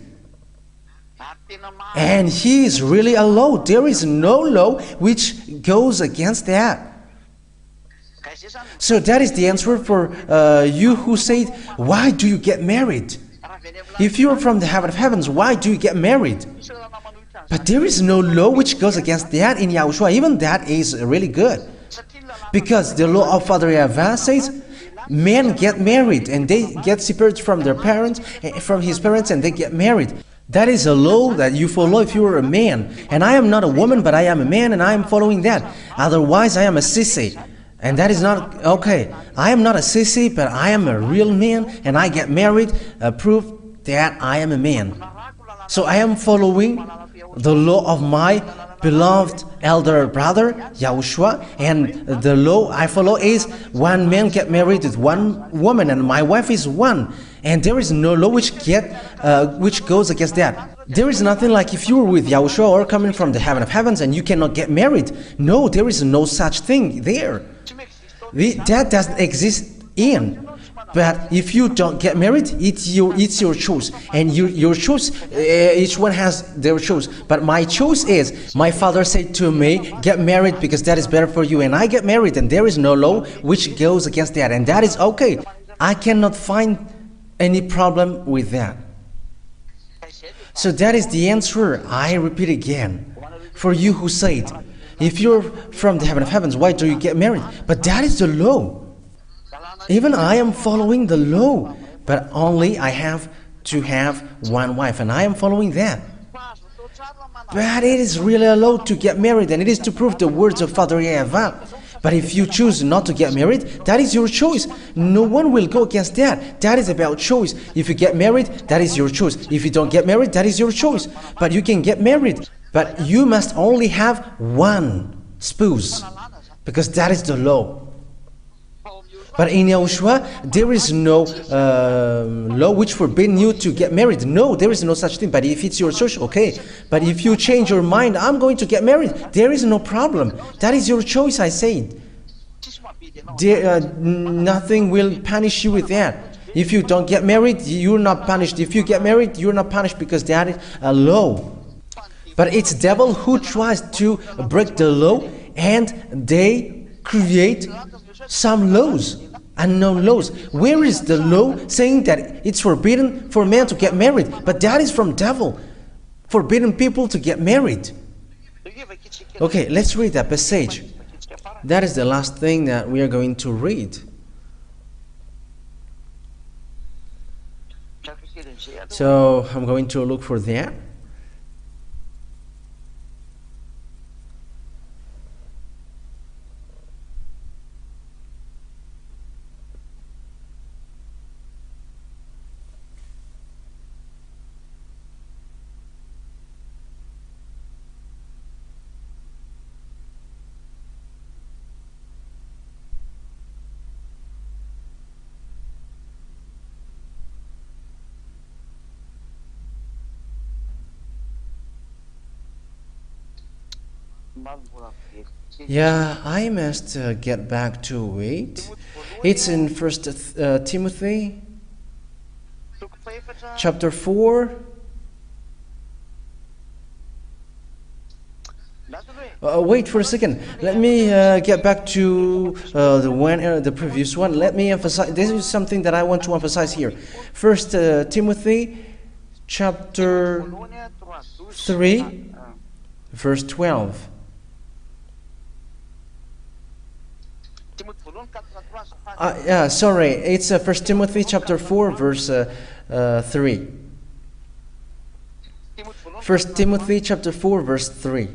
And he is really a law. There is no law which goes against that. So that is the answer for you who said, why do you get married? If you are from the heaven of heavens, why do you get married? But there is no law which goes against that in YAHOSHUAH. Even that is really good. Because the law of Father YAHVAH says, men get married and they get separated from their parents, from his parents, and they get married. That is a law that you follow if you are a man. And I am not a woman, but I am a man, and I am following that. Otherwise, I am a sissy. And that is not okay. I am not a sissy, but I am a real man, and I get married, proof that I am a man. So I am following the law of my beloved elder brother, YAHOSHUAH, and the law I follow is one man get married with one woman, and my wife is one. And there is no law which goes against that. There is nothing like if you were with YAHOSHUAH or coming from the heaven of heavens and you cannot get married. No, there is no such thing there. That doesn't exist in. But if you don't get married, it's your choice, and your choice, each one has their choice. But my choice is, my father said to me, get married because that is better for you, and I get married, and there is no law which goes against that, and that is okay. I cannot find any problem with that. So that is the answer. I repeat again, for you who said, if you're from the heaven of heavens, why do you get married? But that is the law. Even I am following the law, but only I have to have one wife, and I am following that. But it is really a law to get married, and it is to prove the words of Father YAHVAH. But if you choose not to get married, that is your choice. No one will go against that. That is about choice. If you get married, that is your choice. If you don't get married, that is your choice. But you can get married. But you must only have one spouse, because that is the law. But in YAHOSHUAH, there is no law which forbids you to get married. No, there is no such thing. But if it's your choice, okay. But if you change your mind, I'm going to get married, there is no problem. That is your choice, I said. Nothing will punish you with that. If you don't get married, you're not punished. If you get married, you're not punished, because that is a law. But it's devil who tries to break the law, and they create some laws, unknown laws. Where is the law saying that it's forbidden for men to get married? But that is from devil, forbidding people to get married. Okay, let's read that passage. That is the last thing that we are going to read. So I'm going to look for that. Yeah, I must get back to it. It's in 1 Timothy chapter 4. Wait for a second. Let me get back to the previous one. Let me emphasize. This is something that I want to emphasize here. 1 Timothy chapter 3, verse 12. Sorry, it's 1 Timothy chapter 4, verse 3. 1 Timothy chapter 4, verse 3.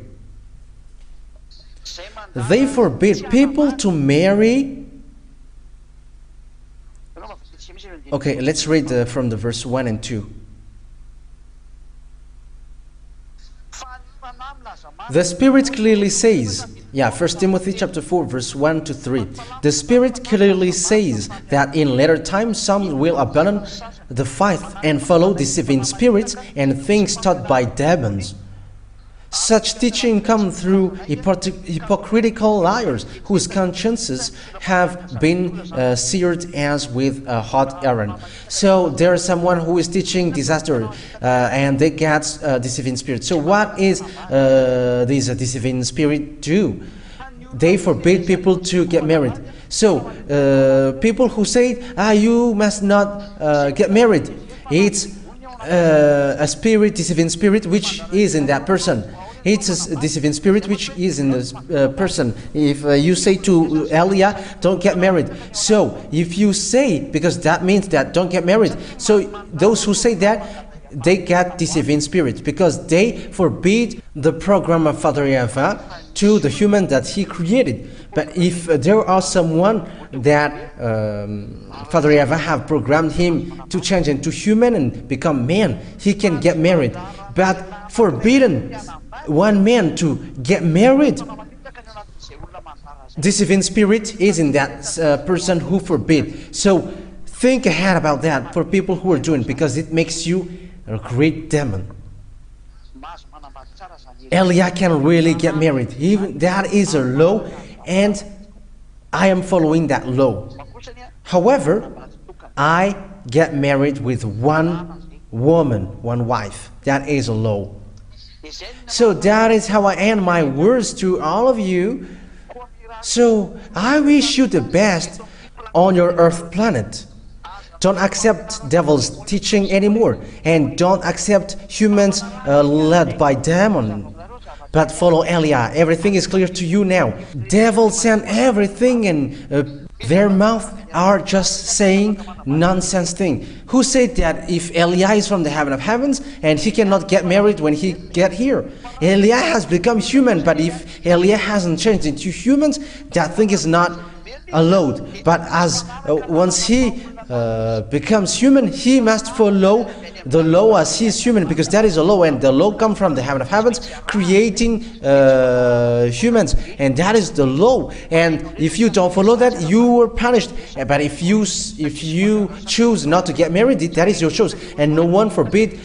They forbid people to marry. Okay, let's read from the verse 1 and 2. The Spirit clearly says, 1 Timothy chapter 4, verse 1 to 3. The Spirit clearly says that in later times some will abandon the faith and follow deceiving spirits and things taught by demons. Such teaching comes through hypocritical liars whose consciences have been seared as with a hot iron. So there is someone who is teaching disaster and they get deceiving spirit. So what is this deceiving spirit do? They forbid people to get married. So people who say, you must not get married, it's a spirit, deceiving spirit, which is in that person. It's a deceiving spirit which is in this person. If you say to Elia, don't get married. So if you say, because that means that don't get married. So those who say that, they get deceiving spirit, because they forbid the program of Father YAHVAH to the human that he created. But if there are someone that Father YAHVAH have programmed him to change into human and become man, he can get married. But forbidden one man to get married. Deceiving spirit is in that person who forbid. So think ahead about that for people who are doing, because it makes you a great demon. Eliah can really get married. Even that is a law, and I am following that law. However, I get married with one woman, one wife. That is a law. So that is how I end my words to all of you. So I wish you the best on your earth planet. Don't accept devil's teaching anymore, and don't accept humans led by demon, but follow Eliah. Everything is clear to you now. Devil sent everything, and their mouth are just saying nonsense thing. Who said that if Eliah is from the heaven of heavens and he cannot get married when he get here? Eliah has become human, but if Eliah hasn't changed into humans, that thing is not allowed. But as once he becomes human, he must follow the law as he is human, because that is a law, and the law comes from the heaven of heavens, creating humans, and that is the law. And if you don't follow that, you are punished. But if you choose not to get married, that is your choice, and no one forbid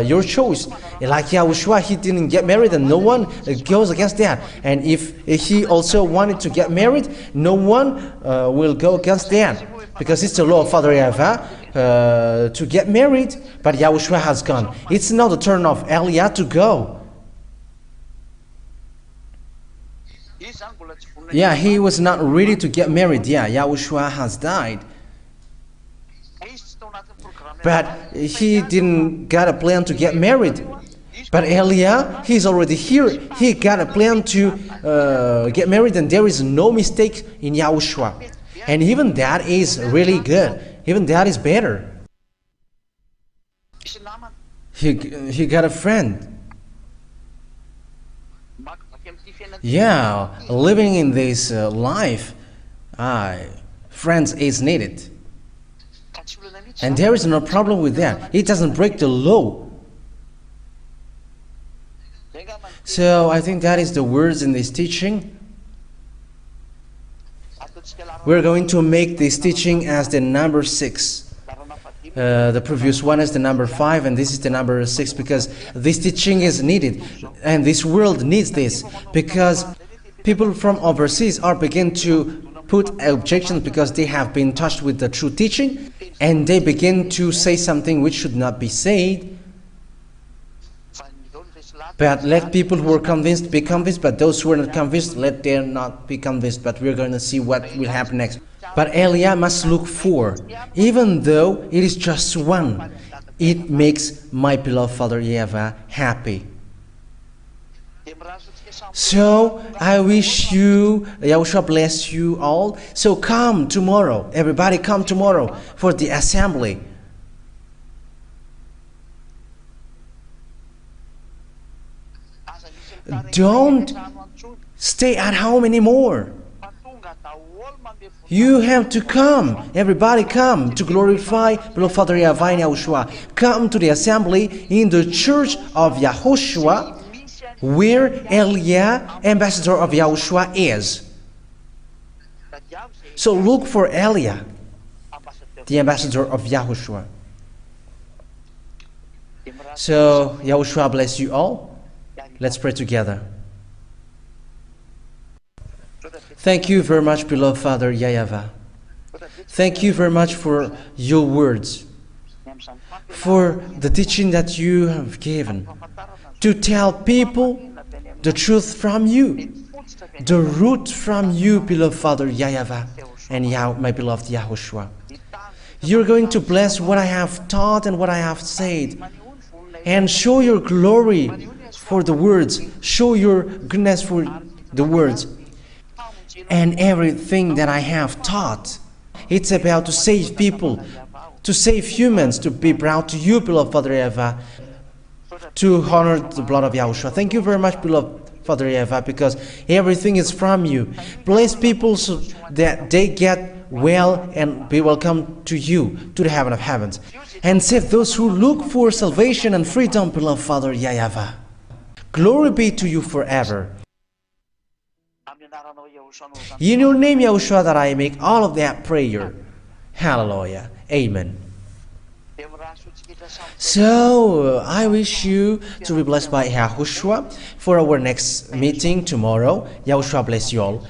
your choice. Like YAHOSHUAH, he didn't get married, and no one goes against that. And if he also wanted to get married, no one will go against that, because it's the law of Father YAHVAH to get married. But YAHOSHUAH has gone. It's now the turn of Eliah to go. Yeah, he was not ready to get married. Yeah, YAHOSHUAH has died. But he didn't got a plan to get married. But Eliah, he's already here. He got a plan to get married, and there is no mistake in YAHOSHUAH. And even that is really good. Even that is better. He got a friend. Yeah, living in this life, friends is needed. And there is no problem with that. It doesn't break the law. So I think that is the words in this teaching. We're going to make this teaching as the number 6. The previous one is the number 5, and this is the number 6, because this teaching is needed, and this world needs this, because people from overseas are beginning to put objections because they have been touched with the true teaching, and they begin to say something which should not be said. But let people who are convinced be convinced, but those who are not convinced, let them not be convinced. But we're going to see what will happen next. But Eliah must look for, even though it is just one, it makes my beloved Father YAHVAH happy. So I wish you, YAHOSHUAH bless you all. So come tomorrow, everybody come tomorrow for the assembly. Don't stay at home anymore. You have to come. Everybody come to glorify beloved Father YAHVAH and YAHOSHUAH. Come to the assembly in the church of YAHOSHUAH, where Eliah, ambassador of YAHOSHUAH, is. So look for Eliah, the ambassador of YAHOSHUAH. So YAHOSHUAH bless you all. Let's pray together. Thank you very much, beloved Father YAHVAH. Thank you very much for your words, for the teaching that you have given, to tell people the truth from you, the root from you, beloved Father YAHVAH and my beloved YAHOSHUAH. You're going to bless what I have taught and what I have said, and show your glory for the words, show your goodness for the words. And everything that I have taught, it's about to save people, to save humans, to be brought to you, beloved Father YAHVAH, to honor the blood of YAHOSHUAH. Thank you very much, beloved Father YAHVAH, because everything is from you. Bless people so that they get well and be welcome to you, to the heaven of heavens. And save those who look for salvation and freedom, beloved Father YAHVAH. Glory be to you forever. In your name, Yahushua, that I make all of that prayer. Hallelujah. Amen. So, I wish you to be blessed by Yahushua for our next meeting tomorrow. Yahushua bless you all.